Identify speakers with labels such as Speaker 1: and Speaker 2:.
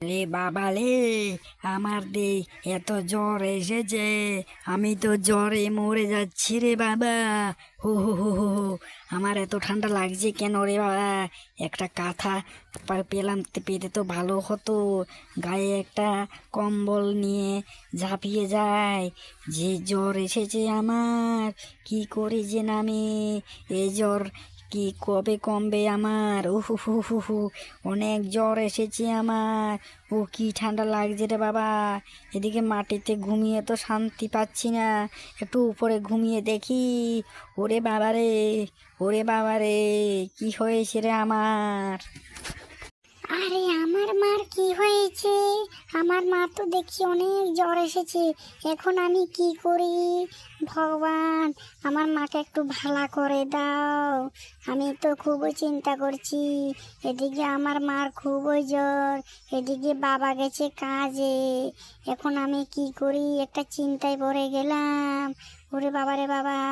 Speaker 1: রে বাবা রে, আমার এত জ্বর এসেছে, আমি তো জ্বরে মরে যাচ্ছি রে বাবা। হো হো হো হো হো। আমার এত ঠান্ডা লাগছে কেন রে বাবা? একটা কাঁথা পেলাম, পেতে তো ভালো হতো। গায়ে একটা কম্বল নিয়ে ঝাঁপিয়ে যায়। যে জ্বর এসেছে আমার, কি করি যে নামে। এই জ্বর কি কবে কমবে আমার? উহু হু হু হু, অনেক জ্বর এসেছে আমার। ও কি ঠান্ডা লাগছে রে বাবা। এদিকে মাটিতে ঘুমিয়ে তো শান্তি পাচ্ছি না, একটু উপরে ঘুমিয়ে দেখি। ওরে বাবা রে, ওরে বাবা রে, কি হয়েছে রে আমার?
Speaker 2: আরে আমার মার কি হয়েছে? আমার মা তো দেখছি অনেক জ্বর এসেছে। এখন আমি কি করি? ভগবান, আমার মাকে একটু ভালো করে দাও। আমি তো খুবই চিন্তা করছি। এদিকে আমার মার খুবই জ্বর, এদিকে বাবা গেছে কাজে। এখন আমি কি করি? একটা চিন্তায় পড়ে গেলাম। ওরে বাবা রে বাবা।